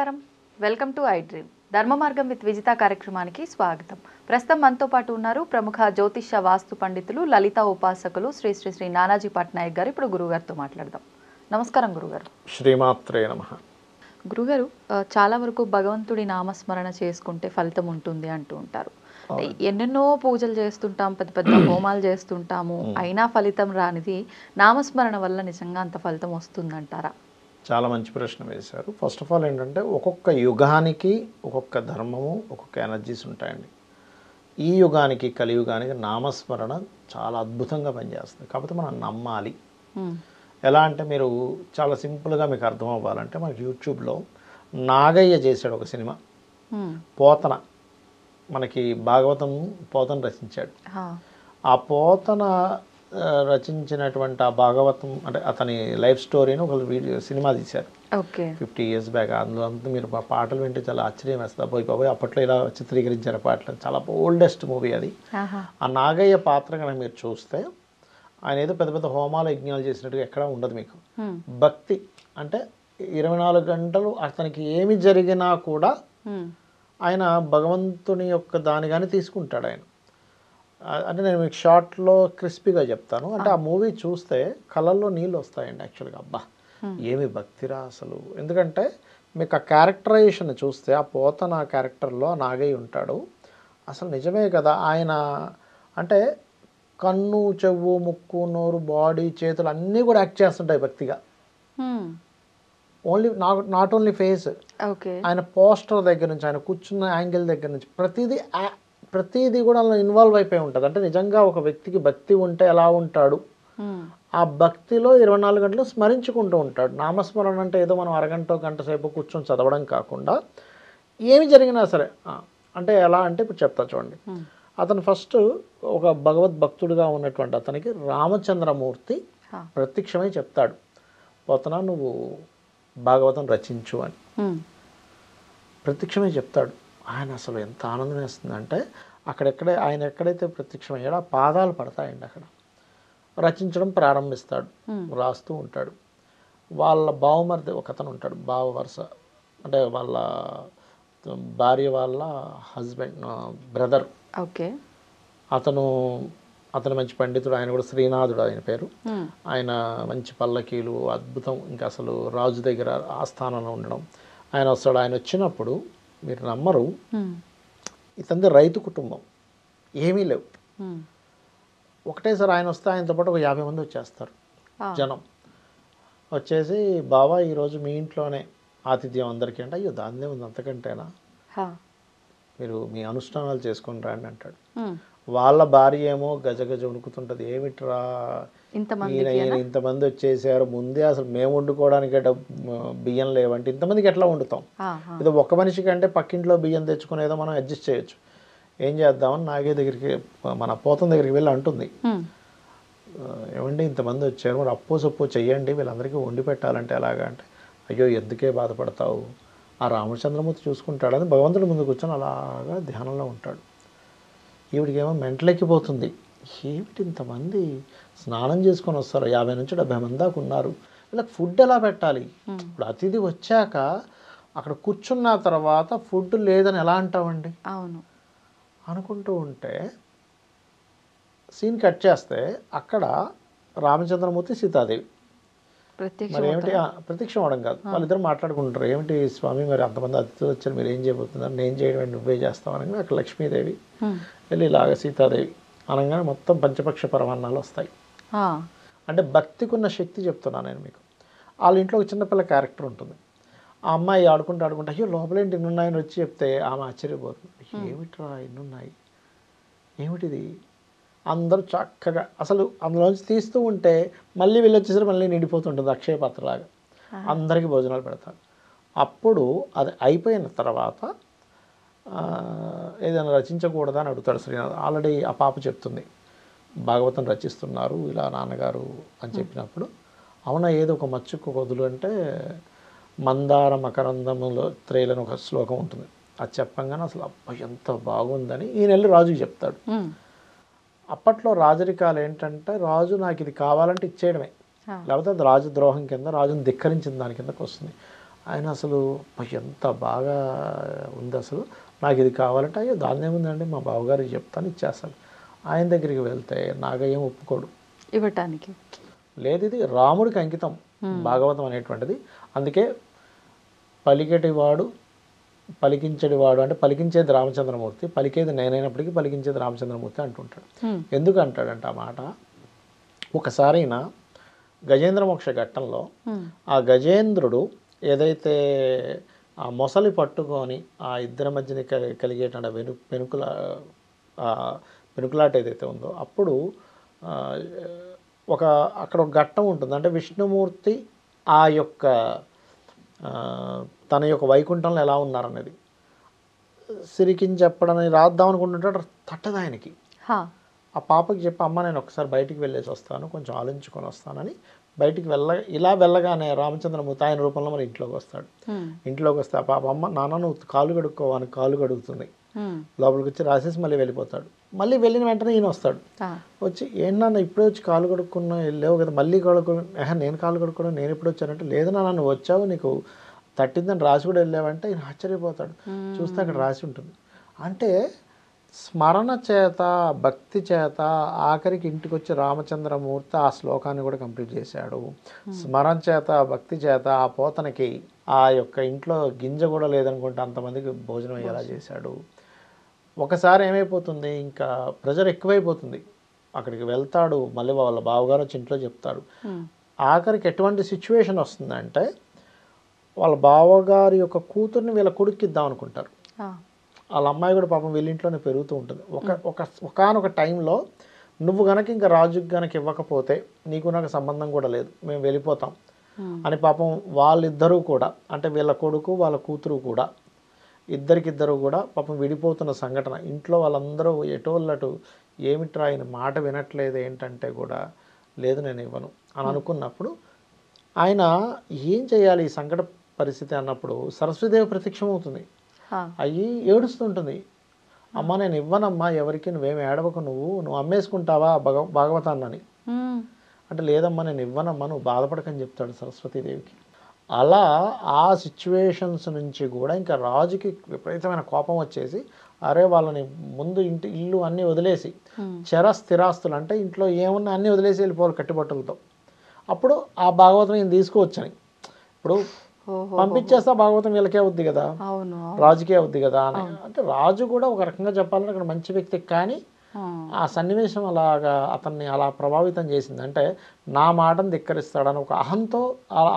నమస్కారం, welcome to I dream. ధర్మ మార్గం విత్ విజిత కార్యక్రమానికి స్వాగతం. ప్రస్తుతం మనతో పాటు ఉన్నారు ప్రముఖ జ్యోతిష వాస్తు పండితులు, లలిత ఉపాసకులు శ్రీ శ్రీ శ్రీ నానాజీ పట్నాయక్ గారు. ఇప్పుడు గురుగారితో మాట్లాడదాం. నమస్కారం గురుగారు. శ్రీమాత్రే నమః. గురుగారు, చాలా వరకు భగవంతుడి నామస్మరణ చేసుకుంటే ఫలితం ఉంటుంది అంటూ ఉంటారు. ఎన్నెన్నో పూజలు చేస్తుంటాం, పెద్ద పెద్ద హోమాలు చేస్తుంటాము, అయినా ఫలితం రానిది నామస్మరణ వల్ల నిజంగా అంత ఫలితం వస్తుందంటారా? చాలా మంచి ప్రశ్న వేశారు. ఫస్ట్ ఆఫ్ ఆల్ ఏంటంటే ఒక్కొక్క యుగానికి ఒక్కొక్క ధర్మము, ఒక్కొక్క ఎనర్జీస్ ఉంటాయండి. ఈ యుగానికి కలియుగానికి నామస్మరణ చాలా అద్భుతంగా పనిచేస్తుంది. కాకపోతే మనం నమ్మాలి. ఎలా అంటే మీరు చాలా సింపుల్గా మీకు అర్థం అవ్వాలంటే మనకి యూట్యూబ్లో నాగయ్య చేశాడు ఒక సినిమా, పోతన. మనకి భాగవతం పోతన రచించాడు. ఆ పోతన రచించినటువంటి ఆ భాగవతం అంటే అతని లైఫ్ స్టోరీని ఒక సినిమా తీశారు 50 years బ్యాక్. అందులో అంతా మీరు పాటలు వింటే చాలా ఆశ్చర్యం వేస్తుంది. బాబోయ్ అప్పట్లో ఇలా చిత్రీకరించారు పాటలు. చాలా ఓల్డెస్ట్ మూవీ అది. ఆ నాగయ్య పాత్ర కనుక మీరు చూస్తే ఆయన ఏదో పెద్ద పెద్ద హోమాలు యజ్ఞాలు చేసినట్టుగా ఎక్కడా ఉండదు మీకు. భక్తి అంటే 24 గంటలు అతనికి ఏమి జరిగినా కూడా ఆయన భగవంతుని యొక్క దానిగానే తీసుకుంటాడు ఆయన. అంటే నేను మీకు షార్ట్లో క్రిస్పీగా చెప్తాను. అంటే ఆ మూవీ చూస్తే కళ్ళల్లో నీళ్ళు వస్తాయండి యాక్చువల్గా. అబ్బా ఏమి భక్తిరా అసలు. ఎందుకంటే మీకు ఆ క్యారెక్టరైజేషన్ చూస్తే ఆ పోతన క్యారెక్టర్లో నాగయ్య ఉంటాడు. అసలు నిజమే కదా, ఆయన అంటే కన్ను, చెవు, ముక్కు, నోరు, బాడీ, చేతులు అన్నీ కూడా యాక్ట్ చేస్తుంటాయి భక్తిగా. నాట్ ఓన్లీ ఫేస్, ఆయన పోస్టర్ దగ్గర నుంచి, ఆయన కూర్చున్న యాంగిల్ దగ్గర నుంచి ప్రతిదీ కూడా అందులో ఇన్వాల్వ్ అయిపోయి ఉంటుంది. అంటే నిజంగా ఒక వ్యక్తికి భక్తి ఉంటే ఎలా ఉంటాడు, ఆ భక్తిలో 24 గంటలు స్మరించుకుంటూ ఉంటాడు. నామస్మరణ అంటే ఏదో మనం అరగంట గంట సేపు కూర్చొని చదవడం కాకుండా ఏమి జరిగినా సరే. అంటే ఎలా అంటే ఇప్పుడు చెప్తా చూడండి. అతను ఫస్ట్ ఒక భగవద్భక్తుడిగా ఉన్నటువంటి అతనికి రామచంద్రమూర్తి ప్రత్యక్షమై చెప్తాడు, పోతనా నువ్వు భాగవతం రచించు అని ప్రత్యక్షమై చెప్తాడు. ఆయన అసలు ఎంత ఆనందం వేస్తుందంటే ఆయన ఎక్కడైతే ప్రత్యక్షమయ్యాడో ఆ పాదాలు పడతాయండి. అక్కడ రచించడం ప్రారంభిస్తాడు, రాస్తూ ఉంటాడు. వాళ్ళ బావమరిది ఒక అతను ఉంటాడు, బావ వరుస అంటే వాళ్ళ భార్య వాళ్ళ హస్బెండ్ బ్రదర్. అతను మంచి పండితుడు. ఆయన కూడా శ్రీనాథుడు ఆయన పేరు. ఆయన మంచి పల్లకీలు అద్భుతం. ఇంకా అసలు రాజు దగ్గర ఆస్థానంలో ఉండడం. ఆయన వస్తాడు. ఆయన వచ్చినప్పుడు మీరు నమ్మరు, ఇతంది రైతు కుటుంబం, ఏమీ లేవు. ఒకటేసారి ఆయన వస్తే ఆయనతో పాటు ఒక 50 మంది వచ్చేస్తారు జనం. వచ్చేసి బావా ఈరోజు మీ ఇంట్లోనే ఆతిథ్యం అందరికీ అంటే, అయ్యో దాన్నే ఉంది అంతకంటేనా, మీరు మీ అనుష్ఠానాలు చేసుకొని రండి అంటాడు. వాళ్ళ భార్య ఏమో గజగజ వణుకుతుంటుంది, ఏమిట్రా ఈయన ఇంతమంది వచ్చేసారు, ముందే అసలు మేము వండుకోవడానికి బియ్యం లేవంటే ఇంతమందికి ఎట్లా వండుతాం, ఇది ఒక మనిషి కంటే పక్కింట్లో బియ్యం తెచ్చుకునేదో మనం అడ్జస్ట్ చేయొచ్చు, ఏం చేద్దామని నాగే దగ్గరికి మన పోతం దగ్గరికి వెళ్ళి అంటుంది, ఏమండి ఇంతమంది వచ్చారు, మరి అప్పో సప్పో చెయ్యండి, వీళ్ళందరికీ వండి పెట్టాలంటే ఎలాగా అంటే, అయ్యో ఎందుకే బాధపడతావు, ఆ రామచంద్రమూర్తి చూసుకుంటాడని భగవంతుడి ముందు కూర్చొని అలాగా ధ్యానంలో ఉంటాడు. ఈవిడికేమో మెంటలెక్కిపోతుంది, ఏమిటి ఇంతమంది స్నానం చేసుకొని వస్తారు, 50 నుంచి 70 మంది దాకా ఉన్నారు, వీళ్ళకి ఫుడ్ ఎలా పెట్టాలి, ఇప్పుడు అతిథి వచ్చాక అక్కడ కూర్చున్న తర్వాత ఫుడ్ లేదని ఎలా అంటామండి, అవును అనుకుంటూ ఉంటే సీన్ కట్ చేస్తే అక్కడ రామచంద్రమూర్తి సీతాదేవి మరి ఏమిటి ప్రత్యక్షం అవడం కాదు, వాళ్ళిద్దరు మాట్లాడుకుంటారు, ఏమిటి స్వామి మరి అంతమంది అతిథులు వచ్చారు, మీరు ఏం చేయబోతున్నారు, నేను చేయడం నువ్వే చేస్తావు అనగా అక్కడ లక్ష్మీదేవి వెళ్ళి ఇలాగ సీతాదేవి అనగానే మొత్తం పంచపక్ష పరమాన్నాలు వస్తాయి. అంటే భక్తికి ఉన్న శక్తి చెప్తున్నాను నేను మీకు. వాళ్ళ ఇంట్లో ఒక చిన్నపిల్ల క్యారెక్టర్ ఉంటుంది, ఆ అమ్మాయి ఆడుకుంటూ అయ్యో లోపలేంటి ఇన్నున్నాయని వచ్చి చెప్తే ఆమె ఆశ్చర్యపోతుంది, ఏమిట్రా ఇన్నున్నాయి ఏమిటిది, అందరూ చక్కగా అసలు అందులోంచి తీస్తూ ఉంటే మళ్ళీ వీళ్ళు వచ్చేసరికి మళ్ళీ నిండిపోతుంటుంది అక్షయ పాత్రలాగా, అందరికీ భోజనాలు పెడతారు. అప్పుడు అది అయిపోయిన తర్వాత ఏదైనా రచించకూడదా అని అడుగుతాడు శ్రీనాథ్. ఆల్రెడీ ఆ పాప చెప్తుంది భాగవతం రచిస్తున్నారు ఇలా నాన్నగారు అని చెప్పినప్పుడు, అవునా ఏదో ఒక మచ్చుకు వదులు అంటే మందార మకరందములో త్రేలని ఒక శ్లోకం ఉంటుంది, అది చెప్పంగానే అసలు అబ్బా ఎంత బాగుందని ఈయన వెళ్ళి రాజుకి చెప్తాడు. అప్పట్లో రాజరికాలు ఏంటంటే రాజు నాకు ఇది కావాలంటే ఇచ్చేయడమే, లేకపోతే అది రాజద్రోహం కింద రాజుని ధిక్కరించిన దాని కిందకు వస్తుంది. ఆయన అసలు ఎంత బాగా ఉంది అసలు, నాకు ఇది కావాలంటే అయ్యో దాని ఏముందండి మా బావగారికి చెప్తాను ఇచ్చేస్తాను. ఆయన దగ్గరికి వెళ్తే నాగయ్యం ఒప్పుకోడు ఇవ్వటానికి. లేదు, ఇది రాముడికి అంకితం భాగవతం అనేటువంటిది. అందుకే పలికెటివాడు పలికించేటివాడు అంటే పలికించేది రామచంద్రమూర్తి, పలికేది నేనైనప్పటికీ పలికించేది రామచంద్రమూర్తి అంటుంటాడు. ఎందుకు అంటాడంటే ఆ మాట, ఒకసారైనా గజేంద్ర మోక్ష ఘట్టంలో ఆ గజేంద్రుడు ఏదైతే ఆ మొసలి పట్టుకొని ఆ ఇద్దరి మధ్యన కలిగేటువంటి పెనుకులాట ఏదైతే ఉందో అప్పుడు అక్కడ ఒక ఘట్టం ఉంటుంది. అంటే విష్ణుమూర్తి ఆ యొక్క తన యొక్క వైకుంఠంలో ఎలా ఉన్నారనేది సిరికిని చెప్పడని రాద్దాం అనుకుంటుంటాడు, తట్టదు ఆయనకి. ఆ పాపకి చెప్పి అమ్మ నేను ఒకసారి బయటికి వెళ్ళేసి వస్తాను, కొంచెం ఆలోచించుకొని వస్తానని బయటికి ఇలా వెళ్ళగానే రామచంద్రమూర్తి ఆయన రూపంలో మరి ఇంట్లోకి వస్తాడు. ఇంట్లోకి వస్తే ఆ పాప అమ్మ నాన్న నువ్వు కాలు కడుక్కోవని కాలు కడుగుతుంది, లోపలికి వచ్చి రాసేసి మళ్ళీ వెళ్ళిపోతాడు. మళ్ళీ వెళ్ళిన వెంటనే ఈయన వస్తాడు, వచ్చి ఏంటన్నా ఇప్పుడే వచ్చి కాలు కడుక్కున్నా వెళ్ళావు కదా మళ్ళీ నేను కాలు కడుక్కోవడం నేను ఎప్పుడు వచ్చానంటే లేదు నాన్న నువ్వు వచ్చావు నీకు తట్టిందని రాసి కూడా వెళ్ళావంటే ఈయన ఆశ్చర్యపోతాడు. చూస్తే అక్కడ రాసి ఉంటుంది. అంటే స్మరణ చేత భక్తి చేత ఆఖరికి ఇంటికి వచ్చి రామచంద్రమూర్తి ఆ శ్లోకాన్ని కూడా కంప్లీట్ చేశాడు. స్మరణ చేత భక్తి చేత ఆ పోతనకి ఆ యొక్క ఇంట్లో గింజ కూడా లేదనుకుంటే అంతమందికి భోజనం అయ్యేలా చేశాడు. ఒకసారి ఏమైపోతుంది, ఇంకా ప్రెజర్ ఎక్కువైపోతుంది, అక్కడికి వెళ్తాడు, మళ్ళీ వాళ్ళ బావగారు వచ్చి ఇంట్లో చెప్తాడు. ఆఖరికి ఎటువంటి సిచ్యువేషన్ వస్తుందంటే వాళ్ళ బావగారి యొక్క కూతుర్ని వీళ్ళ కొడుక్కి ఇద్దాం అనుకుంటారు. వాళ్ళ అమ్మాయి కూడా పాపం వీళ్ళింట్లోనే పెరుగుతూ ఉంటుంది. ఒకనొక టైంలో నువ్వు గనక ఇంకా రాజుకి గనక ఇవ్వకపోతే నీకు నాకు సంబంధం కూడా లేదు, మేము వెళ్ళిపోతాం అని పాపం వాళ్ళిద్దరూ కూడా అంటే వీళ్ళ కొడుకు వాళ్ళ కూతురు కూడా ఇద్దరికిద్దరు కూడా పాపం విడిపోతున్న సంఘటన. ఇంట్లో వాళ్ళందరూ ఎటోళ్ళటు ఏమిట్రా ఆయన మాట వినట్లేదు ఏంటంటే కూడా లేదు నేను ఇవ్వను అని అనుకున్నప్పుడు ఆయన ఏం చేయాలి ఈ సంకట పరిస్థితి అన్నప్పుడు సరస్వతీదేవి ప్రత్యక్షమవుతుంది. అయ్యి ఏడుస్తుంటుంది, అమ్మ నేను ఇవ్వనమ్మా ఎవరికి, నువ్వేమి ఏడవకు, నువ్వు అమ్మేసుకుంటావా భాగవతాన్నని అంటే లేదమ్మా నేను ఇవ్వనమ్మా నువ్వు బాధపడకని చెప్తాడు సరస్వతీదేవికి. అలా ఆ సిచ్యువేషన్స్ నుంచి కూడా ఇంకా రాజుకి విపరీతమైన కోపం వచ్చేసి అరే వాళ్ళని ముందు ఇల్లు అన్నీ వదిలేసి స్థిరాస్తులు అంటే ఇంట్లో ఏమున్నా అన్నీ వదిలేసి వెళ్ళిపోవాలి కట్టుబట్టలతో. అప్పుడు ఆ భాగవతం నేను తీసుకోవచ్చని ఇప్పుడు పంపించేస్తా భాగవతం వీళ్ళకే అవుద్ది కదా, రాజుకే అవుద్ది కదా అని. అంటే రాజు కూడా ఒక రకంగా చెప్పాలంటే అక్కడ మంచి వ్యక్తి, కానీ ఆ సన్నివేశం అలాగా అతన్ని అలా ప్రభావితం చేసింది. అంటే నా మాటను ధిక్కరిస్తాడని ఒక అహంతో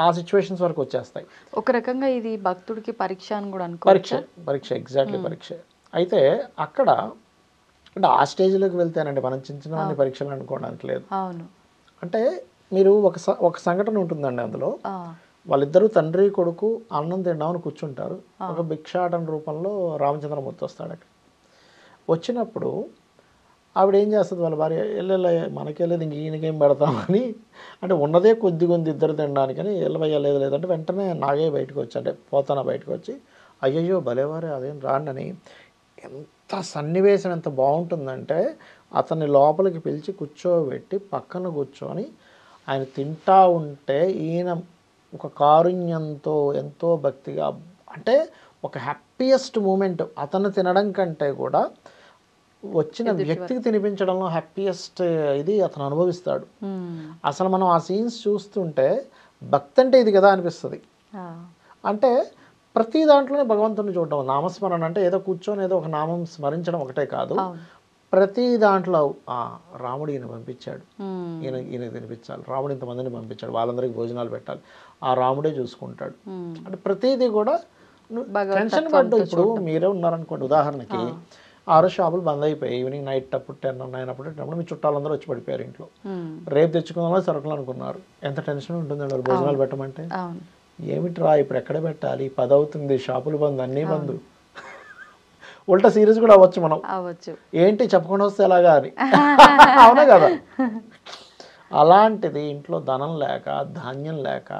ఆ సిచ్యువేషన్స్ వరకు వచ్చేస్తాయి. ఒక రకంగా ఇది భక్తుడికి పరీక్ష అని కూడా అనుకోవచ్చు. పరీక్ష ఎగ్జాక్ట్లీ పరీక్ష. అయితే అక్కడ అంటే ఆ స్టేజ్లోకి వెళ్తేనండి మనం చిన్న చిన్న పరీక్షలు అనుకోవడానికి లేదు. అంటే మీరు ఒక సంఘటన ఉంటుందండి అందులో, వాళ్ళిద్దరూ తండ్రి కొడుకు అన్నం తిందామని కూర్చుంటారు. ఒక భిక్షాటన రూపంలో రామచంద్రమూర్తి వస్తాడు. అక్కడ వచ్చినప్పుడు ఆవిడ ఏం చేస్తుంది, వాళ్ళ భార్య మనకెళ్ళేది ఇంక ఈయనకేం పెడతామని అంటే ఉన్నదే కొద్దిగా ఉంది ఇద్దరు తినడానికని ఎల్లవయ్యలేదు లేదంటే వెంటనే నాగే బయటకు వచ్చి అంటే పోతాన బయటకు వచ్చి అయ్యయ్యో భలేవారే అదేం రాండని. ఎంత సన్నివేశం ఎంత బాగుంటుందంటే అతన్ని లోపలికి పిలిచి కూర్చోబెట్టి పక్కన కూర్చొని ఆయన తింటా ఉంటే ఈయన ఒక కారుణ్యంతో ఎంతో భక్తిగా అంటే ఒక హ్యాపీయెస్ట్ మూమెంట్ అతను తినడం కంటే కూడా వచ్చిన వ్యక్తికి తినిపించడంలో హ్యాపీయెస్ట్ ఇది అతను అనుభవిస్తాడు. అసలు మనం ఆ సీన్స్ చూస్తుంటే భక్తి అంటే ఇది కదా అనిపిస్తుంది. అంటే ప్రతి దాంట్లోనే భగవంతుని చూడటం, నామస్మరణ అంటే ఏదో కూర్చొని ఏదో ఒక నామం స్మరించడం ఒకటే కాదు, ప్రతి దాంట్లో రాముడు ఈయన పంపించాడు, ఈయన తినిపించాలి, రాముడు ఇంతమందిని పంపించాడు, వాళ్ళందరికీ భోజనాలు పెట్టాలి, ఆ రాముడే చూసుకుంటాడు. అంటే ప్రతిదీ కూడా టెన్షన్ పడ్డు. ఇప్పుడు మీరే ఉన్నారనుకోండి ఉదాహరణకి 6 షాపులు బంద్ అయిపోయాయి, ఈవినింగ్ నైట్ అప్పుడు 10, 9 అప్పుడు మీ చుట్టాలందరూ వచ్చి పడిపోయారు ఇంట్లో, రేపు తెచ్చుకుందామో సరుకులు అనుకున్నారు, ఎంత టెన్షన్ ఉంటుందండి వాళ్ళు భోజనాలు పెట్టమంటే. ఏమిట్రా ఇప్పుడు ఎక్కడ పెట్టాలి, 10 అవుతుంది, షాపులు బంద్, అన్నీ బంద్. ఉల్టా సీరియస్ కూడా అవ్వచ్చు మనం, ఏంటి చెప్పకుండా వస్తే ఎలాగా అని. అవునా కదా. అలాంటిది ఇంట్లో ధనం లేక ధాన్యం లేక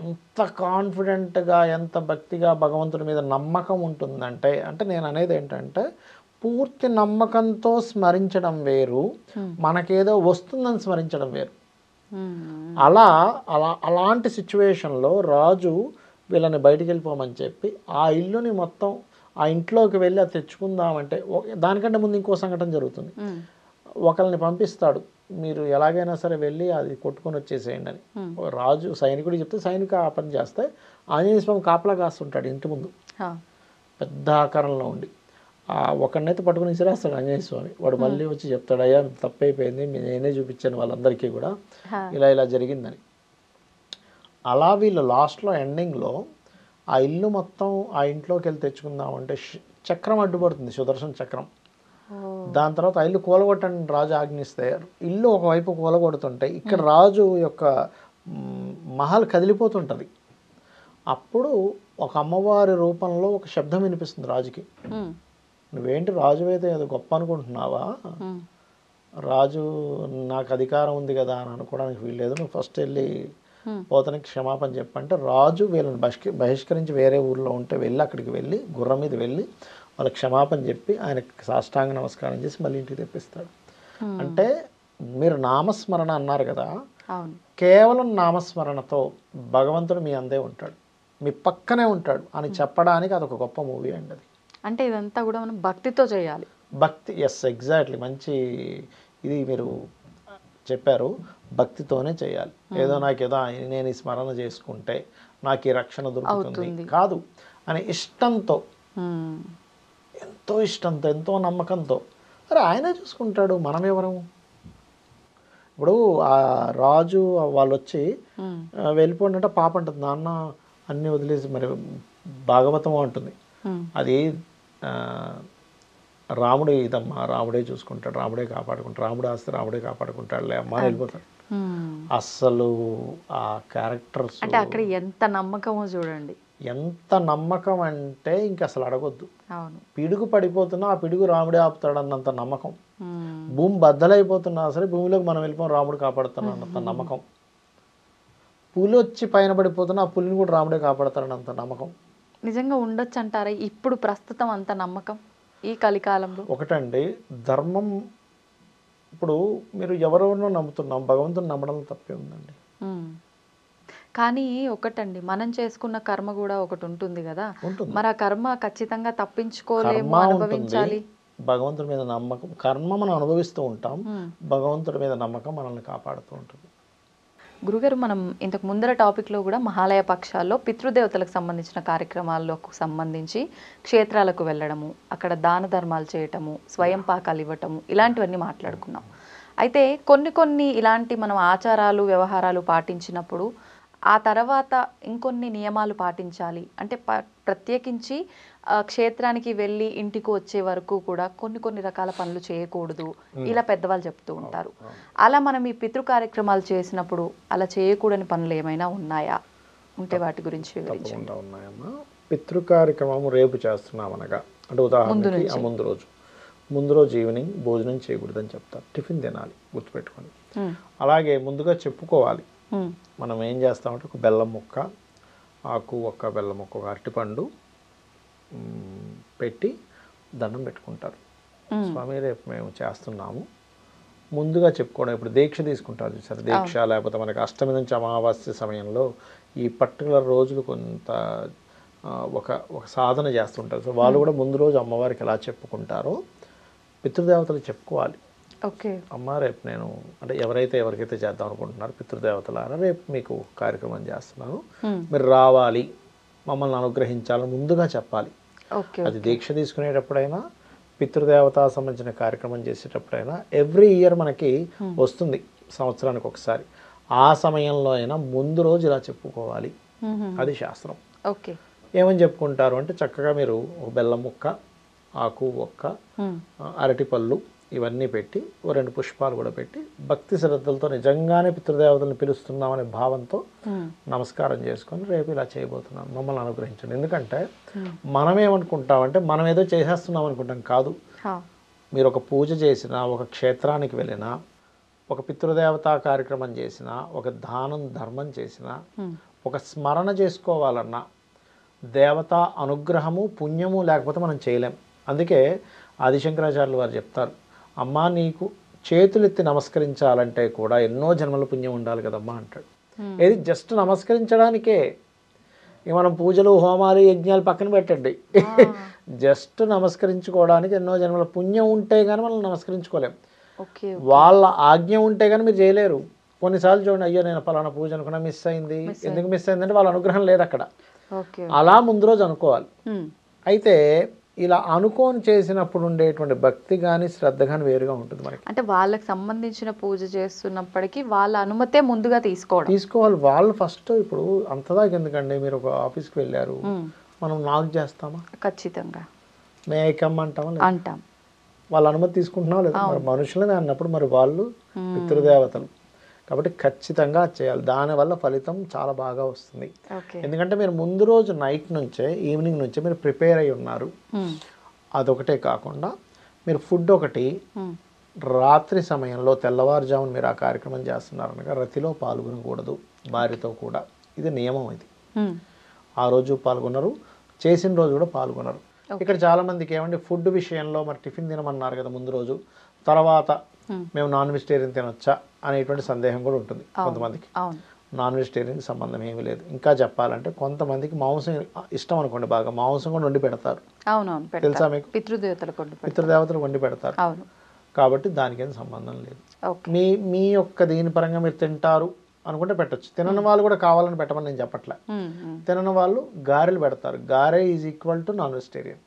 ఎంత కాన్ఫిడెంట్గా ఎంత భక్తిగా భగవంతుడి మీద నమ్మకం ఉంటుందంటే, అంటే నేను అనేది ఏంటంటే పూర్తి నమ్మకంతో స్మరించడం వేరు, మనకేదో వస్తుందని స్మరించడం వేరు. అలాంటి సిచ్యువేషన్లో రాజు వీళ్ళని బయటికి వెళ్ళిపోమని చెప్పి ఆ ఇల్లుని మొత్తం ఆ ఇంట్లోకి వెళ్ళి అది తెచ్చుకుందామంటే దానికంటే ముందు ఇంకో సంఘటన జరుగుతుంది. ఒకరిని పంపిస్తాడు, మీరు ఎలాగైనా సరే వెళ్ళి అది కొట్టుకొని వచ్చేసేయండి అని. రాజు సైనికుడికి చెప్తే సైనిక ఆ పని చేస్తే ఆంజనేయ స్వామి కాపలా కాస్తుంటాడు ఇంటి ముందు పెద్ద ఆకారంలో ఉండి. ఒకరినైతే పట్టుకుని విసిరేస్తాడు ఆంజనేయ స్వామి. వాడు మళ్ళీ వచ్చి చెప్తాడు, అయ్యా తప్పైపోయింది, నేనే చూపించాను వాళ్ళందరికీ కూడా ఇలా ఇలా జరిగిందని. అలా వీళ్ళు లాస్ట్లో ఎండింగ్లో ఆ ఇల్లు మొత్తం ఆ ఇంట్లోకి వెళ్ళి తెచ్చుకుందామంటే చక్రం అడ్డుపడుతుంది, సుదర్శన చక్రం. దాని తర్వాత ఆ ఇల్లు కూలగొట్టని రాజు ఆజ్ఞిస్తే ఇల్లు ఒకవైపు కూలగొడుతుంటే ఇక్కడ రాజు యొక్క మహల్ కదిలిపోతుంటుంది. అప్పుడు ఒక అమ్మవారి రూపంలో ఒక శబ్దం వినిపిస్తుంది రాజుకి. నువ్వేంటి రాజు అయితే ఏదో గొప్ప అనుకుంటున్నావా, రాజు నాకు అధికారం ఉంది కదా అని అనుకోవడానికి వీల్లేదు, నువ్వు ఫస్ట్ వెళ్ళి పోతనికి క్షమాపణ చెప్పంటే రాజు వీళ్ళని బహిష్కరించి వేరే ఊర్లో ఉంటే వెళ్ళి అక్కడికి వెళ్ళి గుర్రం మీద వెళ్ళి వాళ్ళకి క్షమాపణ చెప్పి ఆయనకి సాష్టాంగ నమస్కారం చేసి మళ్ళీ ఇంటికి తెప్పిస్తాడు. అంటే మీరు నామస్మరణ అన్నారు కదా, కేవలం నామస్మరణతో భగవంతుడు మీ అందే ఉంటాడు, మీ పక్కనే ఉంటాడు అని చెప్పడానికి అదొక గొప్ప మూవీ అండి అది. అంటే ఇదంతా కూడా మనం భక్తితో చేయాలి. భక్తి, ఎస్ ఎగ్జాక్ట్లీ, మంచి ఇది మీరు చెప్పారు, భక్తితోనే చేయాలి. ఏదో నాకేదో నేను ఈ స్మరణ చేసుకుంటే నాకు ఈ రక్షణ దొరుకుతుంది కాదు అని ఇష్టంతో, ఎంతో ఇష్టంతో, ఎంతో నమ్మకంతో, అరే ఆయనే చూసుకుంటాడు, మనం ఎవరు. ఇప్పుడు ఆ రాజు వాళ్ళు వచ్చి వెళ్ళిపోండి అంటే పాప అంటుంది, నాన్న అన్నీ వదిలేసి, మరి భాగవతం అంటుంది అది రాముడే ఇదమ్మా, రాముడే చూసుకుంటాడు, రాముడే కాపాడుకుంటాడు, రాముడు ఆస్తి రాముడే కాపాడుకుంటాడులే అమ్మా అని వెళ్ళిపోతాడు. అస్సలు ఆ క్యారెక్టర్స్ అంటే అక్కడ ఎంత నమ్మకమో చూడండి, ఎంత నమ్మకం అంటే ఇంక అసలు అడగొద్దు. పిడుగు పడిపోతున్నా ఆ పిడుగు రాముడే ఆపుతాడు అన్నంత నమ్మకం. భూమి బద్దలైపోతున్నా సరే భూమిలోకి మనం వెళ్ళిపోయి రాముడు కాపాడుతాడు అన్నంత నమ్మకం. పులి వచ్చి పైన పడిపోతున్నా ఆ పులిని కూడా రాముడే కాపాడతాడన్నంత నమ్మకం. నిజంగా ఉండొచ్చు అంటారా ఇప్పుడు ప్రస్తుతం అంత నమ్మకం ఈ కలికాలంలో? ఒకటండి, ధర్మం, ఇప్పుడు మీరు ఎవరెవరినో నమ్ముతున్నాం, భగవంతుని నమ్మడం తప్పే ఉందండి. కానీ ఒకటండి, మనం చేసుకున్న కర్మ కూడా ఒకటి ఉంటుంది కదా, మరి ఆ కర్మ ఖచ్చితంగా తప్పించుకోలేము, అనుభవించాలి. భగవంతుడి మీద నమ్మకం, కర్మ మనం అనుభవిస్తూ ఉంటాం, భగవంతుడి మీద నమ్మకం మనల్ని కాపాడుతూ ఉంటుంది. గురుగారు, మనం ఇంతకు ముందర టాపిక్లో కూడా మహాలయ పక్షాల్లో పితృదేవతలకు సంబంధించిన కార్యక్రమాలకు సంబంధించి క్షేత్రాలకు వెళ్ళడము, అక్కడ దాన ధర్మాలు చేయటము, స్వయం పాకాలు ఇవ్వటము, ఇలాంటివన్నీ మాట్లాడుకున్నాం. అయితే కొన్ని ఇలాంటి మనం ఆచారాలు వ్యవహారాలు పాటించినప్పుడు ఆ తర్వాత ఇంకొన్ని నియమాలు పాటించాలి. అంటే ప్రత్యేకించి క్షేత్రానికి వెళ్ళి ఇంటికి వచ్చే వరకు కూడా కొన్ని రకాల పనులు చేయకూడదు, ఇలా పెద్దవాళ్ళు చెప్తూ ఉంటారు. అలా మనం ఈ పితృ కార్యక్రమాలు చేసినప్పుడు అలా చేయకూడని పనులు ఏమైనా ఉన్నాయా? ఉంటే వాటి గురించి వివరించండి. ఉన్నాయమ్మా. పితృ కార్యక్రమం రేపు చేస్తున్నాం అనగా, అంటే ఉదాహరణకి ముందు రోజు ఈవినింగ్ భోజనం చేయకూడదని చెప్తారు, టిఫిన్ తినాలి గుర్తుపెట్టుకొని. అలాగే ముందుగా చెప్పుకోవాలి, మనం ఏం చేస్తామంటే ఒక బెల్లం ముక్క, ఆకు ఒక్క బెల్లం ముక్క, ఒక అరటిపండు పెట్టి దండం పెట్టుకుంటారు. స్వామి రేపు మేము చేస్తున్నాము ముందుగా చెప్పుకోవడం. ఇప్పుడు దీక్ష తీసుకుంటారు చూసారు, దీక్ష లేకపోతే మనకి అష్టమి నుంచి అమావాస్య సమయంలో ఈ పర్టికులర్ రోజులు కొంత ఒక సాధన చేస్తుంటారు. సో వాళ్ళు కూడా ముందు రోజు అమ్మవారికి ఎలా చెప్పుకుంటారో పితృదేవతలు చెప్పుకోవాలి. అమ్మ రేపు నేను, అంటే ఎవరికైతే చేద్దాం అనుకుంటున్నారు పితృదేవతలారా, రేపు మీకు కార్యక్రమం చేస్తున్నాను, మీరు రావాలి, మమ్మల్ని అనుగ్రహించాలని ముందుగా చెప్పాలి. అది దీక్ష తీసుకునేటప్పుడైనా పితృదేవత సంబంధించిన కార్యక్రమం చేసేటప్పుడైనా ఎవ్రీ ఇయర్ మనకి వస్తుంది సంవత్సరానికి ఒకసారి, ఆ సమయంలో అయినా ముందు రోజు ఇలా చెప్పుకోవాలి. అది శాస్త్రం. ఏమని చెప్పుకుంటారు అంటే చక్కగా మీరు ఒక బెల్లం ముక్క, ఆకు ఒక్క, అరటిపళ్ళు ఇవన్నీ పెట్టి 2 పుష్పాలు కూడా పెట్టి భక్తి శ్రద్ధలతో నిజంగానే పితృదేవతలను పిలుస్తున్నామనే భావంతో నమస్కారం చేసుకొని రేపు ఇలా చేయబోతున్నాం, మమ్మల్ని అనుగ్రహించండి. ఎందుకంటే మనం ఏమనుకుంటామంటే మనం ఏదో చేసేస్తున్నాం అనుకుంటాం, కాదు. మీరు ఒక పూజ చేసినా, ఒక క్షేత్రానికి వెళ్ళినా, ఒక పితృదేవతా కార్యక్రమం చేసినా, ఒక దానం ధర్మం చేసినా, ఒక స్మరణ చేసుకోవాలన్నా దేవతా అనుగ్రహము పుణ్యము లేకపోతే మనం చేయలేం. అందుకే ఆదిశంకరాచార్యులు వారు చెప్తారు, అమ్మా నీకు చేతులెత్తి నమస్కరించాలంటే కూడా ఎన్నో జన్మల పుణ్యం ఉండాలి కదమ్మా అంటాడు. ఏది జస్ట్ నమస్కరించడానికే, ఇక మనం పూజలు హోమాలు యజ్ఞాలు పక్కన పెట్టండి, జస్ట్ నమస్కరించుకోవడానికి ఎన్నో జన్మల పుణ్యం ఉంటే కానీ మనం నమస్కరించుకోలేం. ఓకే. వాళ్ళ ఆజ్ఞ ఉంటే కానీ మీరు చేయలేరు. కొన్నిసార్లు చూడండి, అయ్యో నేను పలానా పూజ అనుకున్నా మిస్ అయింది. ఎందుకు మిస్ అయిందంటే వాళ్ళ అనుగ్రహం లేదు అక్కడ. అలా ముందు రోజు అనుకోవాలి. అయితే ఇలా అనుకోని చేసినప్పుడు ఉండేటువంటి భక్తి కానీ శ్రద్ధ కానీ వేరుగా ఉంటుంది మనకి. అంటే వాళ్ళకి సంబంధించిన పూజ చేస్తున్నప్పటికీ వాళ్ళ అనుమతే ముందుగా తీసుకోవాలి. వాళ్ళు ఫస్ట్ ఇప్పుడు అంతదాకా ఎందుకండి, మీరు ఒక ఆఫీస్కి వెళ్ళారు, మనం నాక్ చేస్తామా? ఖచ్చితంగా. మే ఐ కమ్ అంటామా? అంటాం. వాళ్ళ అనుమతి తీసుకుంటున్నావా లేదా? మరి మనుషులమే అన్నప్పుడు మరి వాళ్ళు పితృదేవతలు కాబట్టి ఖచ్చితంగా చేయాలి. దానివల్ల ఫలితం చాలా బాగా వస్తుంది. ఎందుకంటే మీరు ముందు రోజు నైట్ నుంచే, ఈవినింగ్ నుంచే మీరు ప్రిపేర్ అయి ఉన్నారు. అదొకటే కాకుండా మీరు ఫుడ్ ఒకటి, రాత్రి సమయంలో తెల్లవారుజామున మీరు ఆ కార్యక్రమం చేస్తున్నారు అనగా రతిలో పాల్గొనకూడదు భార్యతో కూడా. ఇది నియమం. ఇది ఆ రోజు పాల్గొన్నారు, చేసిన రోజు కూడా పాల్గొన్నారు. ఇక్కడ చాలా మందికి ఏమంటే ఫుడ్ విషయంలో మరి టిఫిన్ తినమన్నారు కదా ముందు రోజు, తర్వాత మేము నాన్ వెజిటేరియన్ తినొచ్చా అనేటువంటి సందేహం కూడా ఉంటుంది కొంతమందికి. నాన్ వెజిటేరియన్ సంబంధం ఏమీ లేదు. ఇంకా చెప్పాలంటే కొంతమందికి మాంసం ఇష్టం అనుకోండి, బాగా మాంసం కూడా వండి పెడతారు. తెలుసా మీకు? పితృదేవతలు వండి పెడతారు. కాబట్టి దానికి ఏం సంబంధం లేదు. మీ యొక్క దీని పరంగా మీరు తింటారు అనుకుంటే పెట్టచ్చు. తినని వాళ్ళు కూడా కావాలని పెట్టమని నేను చెప్పట్లే. తినని వాళ్ళు గారెలు పెడతారు. Gare is equal to non vegetarian.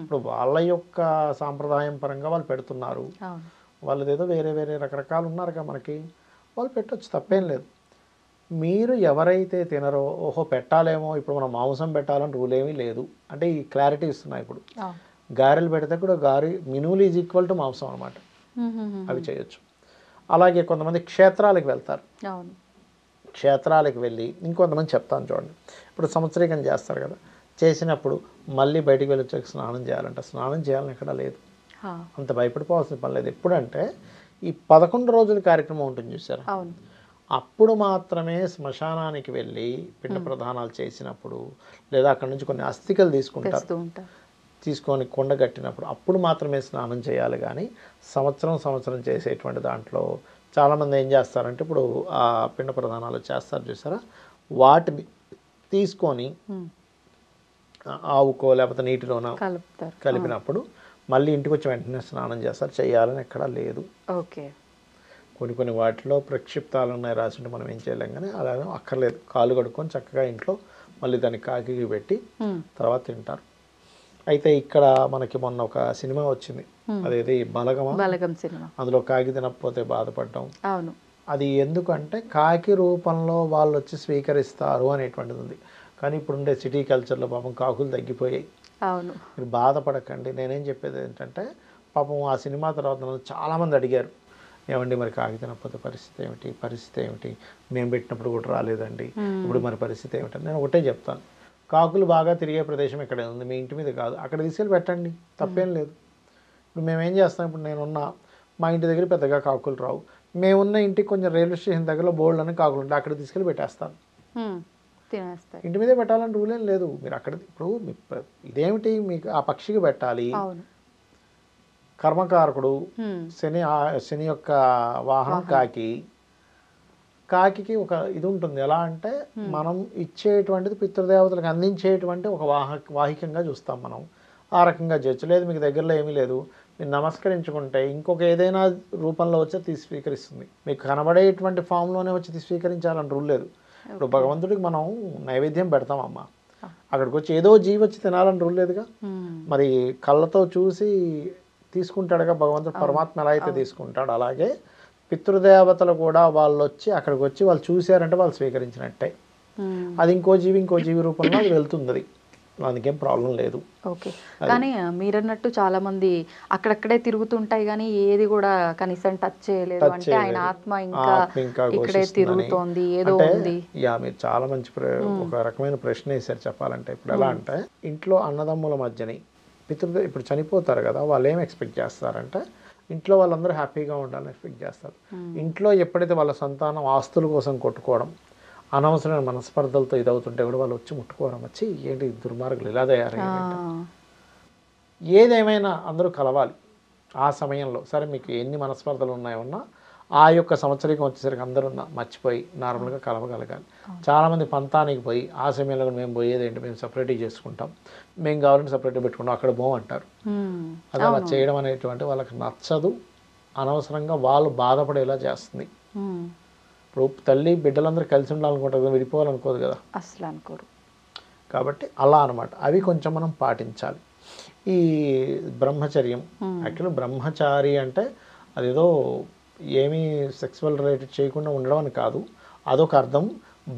ఇప్పుడు వాళ్ళ యొక్క సాంప్రదాయం పరంగా వాళ్ళు పెడుతున్నారు. వాళ్ళదేదో వేరే వేరే రకరకాలు ఉన్నారుగా మనకి, వాళ్ళు పెట్టచ్చు, తప్పేం లేదు. మీరు ఎవరైతే తినరో, ఓహో పెట్టాలేమో ఇప్పుడు మనం మాంసం పెట్టాలని రూల్ ఏమీ లేదు అంటే ఈ క్లారిటీ ఇస్తున్నాయి. ఇప్పుడు గారెలు పెడితే కూడా మినుములు ఈజ్ ఈక్వల్ టు మాంసం అనమాట, అవి చేయొచ్చు. అలాగే కొంతమంది క్షేత్రాలకు వెళ్తారు. క్షేత్రాలకు వెళ్ళి ఇంకొంతమంది చెప్తాను చూడండి, ఇప్పుడు సంవత్సరీకం చేస్తారు కదా, చేసినప్పుడు మళ్ళీ బయటికి వెళ్ళి వచ్చాక స్నానం చేయాలంట. స్నానం చేయాలని ఎక్కడా లేదు, అంత భయపడిపోవాల్సిన పని లేదు. ఎప్పుడంటే ఈ 11 రోజుల కార్యక్రమం ఉంటుంది చూసారా, అప్పుడు మాత్రమే శ్మశానానికి వెళ్ళి పిండ ప్రదానాలు చేసినప్పుడు, లేదా అక్కడ నుంచి కొన్ని అస్థికలు తీసుకొని కొండ కట్టినప్పుడు అప్పుడు మాత్రమే స్నానం చేయాలి. కానీ సంవత్సరం చేసేటువంటి దాంట్లో చాలామంది ఏం చేస్తారంటే, ఇప్పుడు ఆ పిండ ప్రదానాలు చేస్తారు చూసారా, వాటిని తీసుకొని ఆవుకో లేకపోతే నీటిలోన కలిపినప్పుడు మళ్ళీ ఇంటికి వచ్చి వెంటనే స్నానం చేస్తారు. చేయాలని ఎక్కడా లేదు. కొన్ని వాటిలో ప్రక్షిప్తాలు ఉన్నాయి రాసి మనం ఏం చేయలేం, కానీ అలా అక్కర్లేదు. కాళ్ళు కడుక్కొని చక్కగా ఇంట్లో మళ్ళీ దాన్ని కాకి పెట్టి తర్వాత తింటారు. అయితే ఇక్కడ మనకి మొన్న ఒక సినిమా వచ్చింది, అదేది బలగం సినిమా. అందులో కాకి తినకపోతే బాధపడటం. అది ఎందుకంటే కాకి రూపంలో వాళ్ళు వచ్చి స్వీకరిస్తారు అనేటువంటిది ఉంది. కానీ ఇప్పుడుండే సిటీ కల్చర్లో పాపం కాకులు తగ్గిపోయాయి. మీరు బాధపడకండి. నేనేం చెప్పేది ఏంటంటే, పాపం ఆ సినిమా తర్వాత నన్ను చాలామంది అడిగారు, ఏమండి మరి కాకి తినకపోతే పరిస్థితి ఏమిటి, మేము పెట్టినప్పుడు కూడా రాలేదండి, ఇప్పుడు మరి పరిస్థితి ఏమిటని. నేను ఒకటే చెప్తాను, కాకులు బాగా తిరిగే ప్రదేశం ఇక్కడే ఉంది, మీ ఇంటి మీద కాదు, అక్కడ తీసుకెళ్ళి పెట్టండి, తప్పేం లేదు. ఇప్పుడు మేమేం చేస్తాం, ఇప్పుడు నేనున్న మా ఇంటి దగ్గర పెద్దగా కాకులు రావు, మేమున్న ఇంటికి కొంచెం రైల్వే స్టేషన్ దగ్గరలో బోల్డ్ అని కాకులు ఉంటాయి, అక్కడ తీసుకెళ్ళి పెట్టేస్తాను. ఇంటి మీదే పెట్టాలని రూల్ ఏం లేదు. మీరు అక్కడ ఇప్పుడు ఇదేమిటి, మీకు ఆ పక్షికి పెట్టాలి, కర్మకారకుడు శని యొక్క వాహనం కాకి ఒక ఇది ఉంటుంది. ఎలా అంటే మనం ఇచ్చేటువంటిది పితృదేవతలకు అందించేటువంటి ఒక వాహికంగా చూస్తాం మనం. ఆ రకంగా చేయొచ్చు. లేదు మీకు దగ్గరలో ఏమీ లేదు, మీరు నమస్కరించుకుంటే ఇంకొక ఏదైనా రూపంలో వచ్చి స్వీకరిస్తుంది. మీకు కనబడేటువంటి ఫామ్లోనే వచ్చి స్వీకరించాలని రూల్ లేదు. ఇప్పుడు భగవంతుడికి మనం నైవేద్యం పెడతామమ్మా, అక్కడికి వచ్చి ఏదో జీవి వచ్చి తినాలని రూల్ లేదుగా. మరి కళ్ళతో చూసి తీసుకుంటాడుగా భగవంతుడు, పరమాత్మ ఎలా అయితే తీసుకుంటాడు అలాగే పితృదేవతలు కూడా వాళ్ళు వచ్చి అక్కడికి వచ్చి వాళ్ళు చూశారంటే వాళ్ళు స్వీకరించినట్టే. అది ఇంకో జీవి రూపంలో అది వెళ్తుంది, అందుకేం ప్రాబ్లం లేదు. కానీ మీరన్నట్టు చాలా మంది అక్కడక్కడే తిరుగుతుంటాయి కానీ ఏది కూడా కనీసం టచ్ చేయలేదు అంటే ఆయన ఆత్మ ఇంకా ఇక్కడే తిరుగుతోంది ఏదో ఉంది. మీరు చాలా మంచి ఒక రకమైన ప్రశ్న వేశారు చెప్పాలంటే. ఇప్పుడు ఎలా అంటే ఇంట్లో అన్నదమ్ముల మధ్యని ఇప్పుడు చనిపోతారు కదా, వాళ్ళు ఏం ఎక్స్పెక్ట్ చేస్తారంటే ఇంట్లో వాళ్ళందరూ హ్యాపీగా ఉండాలని ఎక్స్పెక్ట్ చేస్తారు. ఇంట్లో ఎప్పుడైతే వాళ్ళ సంతానం ఆస్తుల కోసం కొట్టుకోవడం, అనవసరమైన మనస్పర్ధలతో ఇదవుతుంటే కూడా వాళ్ళు వచ్చి ముట్టుకోవడం, వచ్చి ఏంటి దుర్మార్గులు ఇలా తయారయ్యారంటే. ఏదేమైనా అందరూ కలవాలి ఆ సమయంలో. సరే మీకు ఎన్ని మనస్పర్ధలు ఉన్నాయన్నా ఆ యొక్క సంవత్సరీకం వచ్చేసరికి అందరూ మర్చిపోయి నార్మల్గా కలవగలగాలి. చాలామంది పంతానికి పోయి ఆ సమయంలో కూడా మేము పోయేది ఏంటి, మేము సపరేట్గా చేసుకుంటాం, మేము కావాలంటే సపరేట్గా పెట్టుకుంటాం, అక్కడ బాగుంటారు. అది అలా చేయడం అనేటువంటి వాళ్ళకి నచ్చదు, అనవసరంగా వాళ్ళు బాధపడేలా చేస్తుంది. ఇప్పుడు తల్లి బిడ్డలందరూ కలిసి ఉండాలనుకుంటారు కదా, విడిపోవాలనుకోదు కదా, అసలు అనుకోరు. కాబట్టి అలా అనమాట. అవి కొంచెం మనం పాటించాలి. ఈ బ్రహ్మచర్యం, యాక్చువల్లీ బ్రహ్మచారి అంటే అదేదో ఏమీ సెక్సువల్ రిలేటెడ్ చేయకుండా ఉండడం అని కాదు, అదొక అర్థం.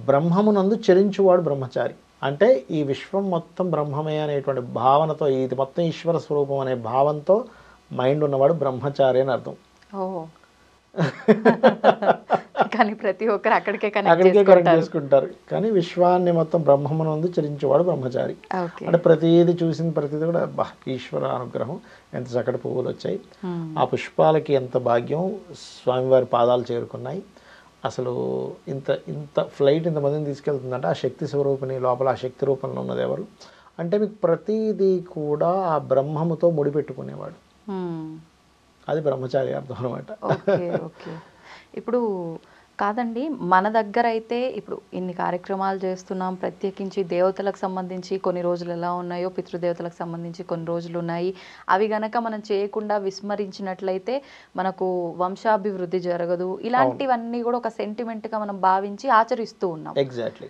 బ్రహ్మమునందు చరించువాడు బ్రహ్మచారి అంటే ఈ విశ్వం మొత్తం బ్రహ్మమే అనేటువంటి భావనతో, ఇది మొత్తం ఈశ్వర స్వరూపం అనే భావంతో మైండ్ ఉన్నవాడు బ్రహ్మచారి అని అర్థం. కానీ ప్రతి ఒక్కరు అక్కడికే కనెక్ట్ చేసుకుంటారు. కానీ విశ్వాన్ని మొత్తం బ్రహ్మమునందు చరించేవాడు బ్రహ్మచారి. అంటే ప్రతిదీ చూసిన ప్రతిదీ కూడా ఈశ్వర అనుగ్రహం, ఎంత చక్కటి పువ్వులు వచ్చాయి, ఆ పుష్పాలకి ఎంత భాగ్యం, స్వామివారి పాదాలు చేరుకున్నాయి. అసలు ఇంత ఇంత ఫ్లైట్ ఇంతమందిని తీసుకెళ్తుందంటే ఆ శక్తి స్వరూపిణి లోపల ఆ శక్తి రూపంలో ఉన్నది ఎవరు అంటే మీకు ప్రతిదీ కూడా ఆ బ్రహ్మముతో ముడిపెట్టుకునేవాడు. అది బ్రహ్మచారి అర్థం అనమాట. ఇప్పుడు కాదండి, మన దగ్గర అయితే ఇప్పుడు ఇన్ని కార్యక్రమాలు చేస్తున్నాం, ప్రత్యేకించి దేవతలకు సంబంధించి కొన్ని రోజులు ఎలా ఉన్నాయో, పితృదేవతలకు సంబంధించి కొన్ని రోజులు ఉన్నాయి. అవి గనక మనం చేయకుండా విస్మరించినట్లయితే మనకు వంశాభివృద్ధి జరగదు. ఇలాంటివన్నీ కూడా ఒక సెంటిమెంట్గా మనం భావించి ఆచరిస్తూ ఉన్నాం. ఎగ్జాక్ట్లీ.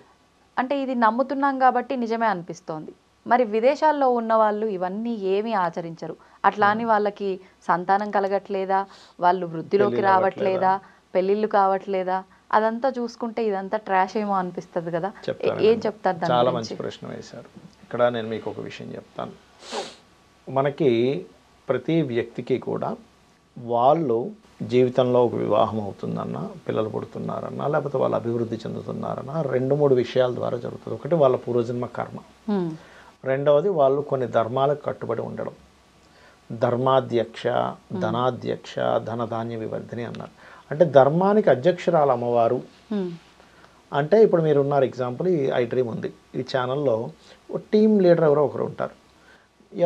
అంటే ఇది నమ్ముతున్నాం కాబట్టి నిజమే అనిపిస్తోంది. మరి విదేశాల్లో ఉన్న వాళ్ళు ఇవన్నీ ఏమీ ఆచరించరు. అట్లా అని వాళ్ళకి సంతానం కలగట్లేదా, వాళ్ళు వృద్ధిలోకి రావట్లేదా, పెళ్ళిళ్ళు కావట్లేదా, అదంతా చూసుకుంటే ఇదంతా ట్రాష్ ఏమో అనిపిస్తుంది కదా. ఏం చెప్తారు? చాలా మంచి ప్రశ్న వేశారు. ఇక్కడ నేను మీకు ఒక విషయం చెప్తాను. మనకి ప్రతి వ్యక్తికి కూడా వాళ్ళు జీవితంలో ఒక వివాహం అవుతుందన్నా, పిల్లలు పుడుతున్నారన్నా, లేకపోతే వాళ్ళు అభివృద్ధి చెందుతున్నారన్నా 2-3 విషయాల ద్వారా జరుగుతుంది. ఒకటి వాళ్ళ పూర్వజన్మ కర్మ, రెండవది వాళ్ళు కొన్ని ధర్మాలకు కట్టుబడి ఉండడం. ధర్మాధ్యక్ష, ధనాధ్యక్ష, ధనధాన్య వివర్ధిని అన్నారు. అంటే ధర్మానికి అధ్యక్షురాలు అమ్మవారు. అంటే ఇప్పుడు మీరు ఉన్నారు, ఎగ్జాంపుల్ ఈ ఐ డ్రీమ్ ఉంది, ఈ ఛానల్లో టీమ్ లీడర్ ఎవరో ఒకరు ఉంటారు.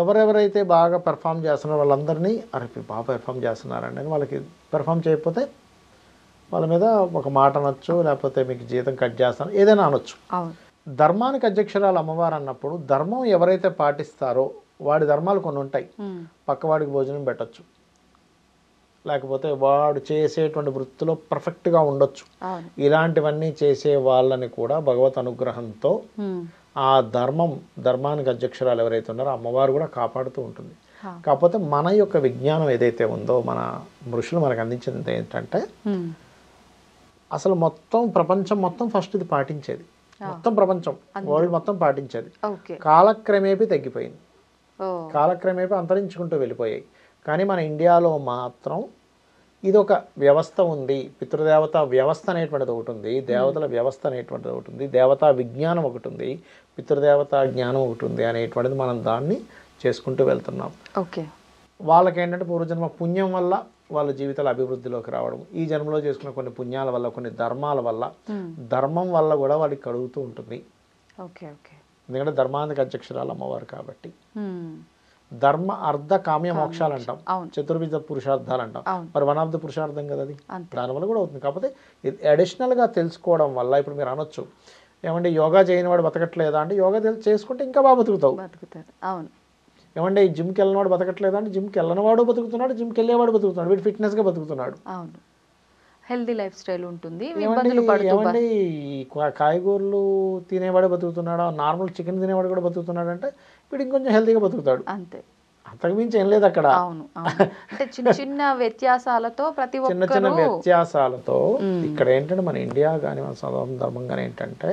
ఎవరెవరైతే బాగా పెర్ఫామ్ చేస్తున్నారో వాళ్ళందరినీ అరే బాగా పెర్ఫామ్ చేస్తున్నారండి అని, వాళ్ళకి పెర్ఫామ్ చేయకపోతే వాళ్ళ మీద ఒక మాట అనొచ్చు, లేకపోతే మీకు జీతం కట్ చేస్తాను ఏదైనా అనొచ్చు. ధర్మానికి అధ్యక్షురాలు అమ్మవారు అన్నప్పుడు ధర్మం ఎవరైతే పాటిస్తారో వాడి ధర్మాలు కొన్ని ఉంటాయి. పక్కవాడికి భోజనం పెట్టచ్చు, లేకపోతే వాడు చేసేటువంటి వృత్తిలో పర్ఫెక్ట్గా ఉండొచ్చు. ఇలాంటివన్నీ చేసే వాళ్ళని కూడా భగవత్ అనుగ్రహంతో ఆ ధర్మానికి అధ్యక్షురాలు ఎవరైతే ఉన్నారో అమ్మవారు కూడా కాపాడుతూ ఉంటుంది. కాకపోతే మన యొక్క విజ్ఞానం ఏదైతే ఉందో, మన ఋషులు మనకు అందించింది ఏంటంటే అసలు మొత్తం ప్రపంచం మొత్తం ఫస్ట్ ఇది పాటించేది, మొత్తం ప్రపంచం వరల్డ్ మొత్తం పాటించేది. కాలక్రమేపీ తగ్గిపోయింది, కాలక్రమేపీ అంతరించుకుంటూ వెళ్ళిపోయాయి. కానీ మన ఇండియాలో మాత్రం ఇది ఒక వ్యవస్థ ఉంది. పితృదేవత వ్యవస్థ అనేటువంటిది ఒకటి ఉంది, దేవతల వ్యవస్థ అనేటువంటిది ఒకటి ఉంది, దేవతా విజ్ఞానం ఒకటి ఉంది, పితృదేవతా జ్ఞానం ఒకటి ఉంది అనేటువంటిది మనం దాన్ని చేసుకుంటూ వెళ్తున్నాం. వాళ్ళకి ఏంటంటే పూర్వజన్మ పుణ్యం వల్ల వాళ్ళ జీవితాల అభివృద్ధిలోకి రావడం, ఈ జన్మలో చేసుకున్న కొన్ని పుణ్యాల వల్ల, కొన్ని ధర్మాల వల్ల, ధర్మం వల్ల కూడా వాడికి కలుగుతూ ఉంటుంది. ఎందుకంటే ధర్మానికి అధ్యక్షురాలు అమ్మవారు కాబట్టి. ధర్మ అర్ధ కామ్య మోక్షాలు అంటాం, చతుర్విధ పురుషార్థాలు అంటాం. మరి వన్ ఆఫ్ ద పురుషార్థం కదా అది, దానివల్ల కూడా అవుతుంది. కాకపోతే అడిషనల్గా తెలుసుకోవడం వల్ల ఇప్పుడు మీరు అనొచ్చు ఏమంటే యోగా చేయని వాడు బతకట్లేదా అంటే, యోగా చేసుకుంటే ఇంకా బాగా బతుకుతావు. ఏమంటే ఈ జిమ్కి వెళ్ళినవాడు బతకట్లేదా అంటే, జిమ్కి వెళ్ళినవాడు బతుకుతున్నాడు, జిమ్కి వెళ్ళేవాడు బతుకుతున్నాడు, వీడు ఫిట్నెస్గా బతుకుతున్నాడు. హెల్దీ లైఫ్ స్టైల్ ఉంటుంది. ఏమండి కాయగూరలు తినేవాడే బతుకుతున్నాడా, నార్మల్ చికెన్ తినేవాడు కూడా బతుకుతున్నాడు అంటే వీడు ఇంకొంచెం హెల్తీగా బతుకుతాడు. అంతే, అంతకుమించి ఏం లేదు అక్కడ. అంటే చిన్న చిన్న వ్యత్యాసాలతో ప్రతి చిన్న చిన్న వ్యత్యాసాలతో ఇక్కడ ఏంటంటే మన ఇండియా కానీ మన సనాతన ధర్మం కానీ ఏంటంటే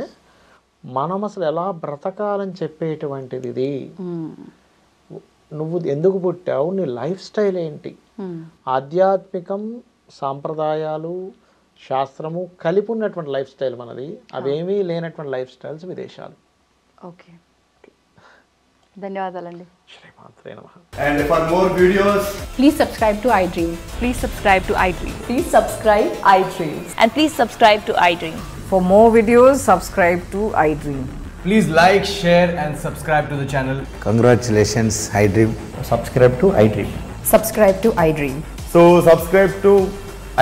మనం అసలు ఎలా బ్రతకాలని చెప్పేటువంటిది ఇది. నువ్వు ఎందుకు పుట్టావు, నీ లైఫ్ స్టైల్ ఏంటి, ఆధ్యాత్మికం సాంప్రదాయాలు శాస్త్రము కలిపి ఉన్నటువంటి లైఫ్ స్టైల్ మనది, అవేమీ లేనటువంటి లైఫ్ స్టైల్స్ విదేశాలు. ఓకే, ధన్యవాదాలండి. శ్రీమాత్రే నమః. And for more videos, please subscribe to iDream. Please subscribe to iDream. Please subscribe iDream. And please subscribe to iDream. For more videos, subscribe to iDream. please like, share and subscribe to the channel.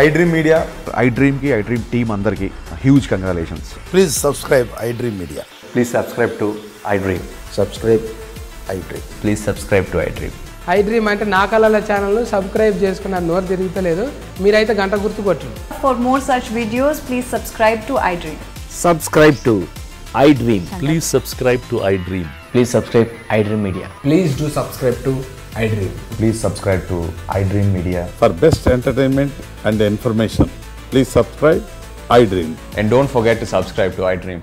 iDream Media. iDream కి iDream team అందరికి huge congratulations. Please subscribe iDream Media. Please subscribe to iDream. Subscribe iDream. Please subscribe to iDream. iDream అంటే నా కళల channel subscribe చేసుకున్నారు, నోరు తిరుగుతలేదు, మీరైతే గంట గుర్తు కొట్టండి. For more such videos, please subscribe to iDream. Subscribe to iDream. Please subscribe to iDream. Please subscribe iDream Media. Please do subscribe to iDream. Please subscribe to iDream Media. For best entertainment and information, please subscribe iDream. And don't forget to subscribe to iDream.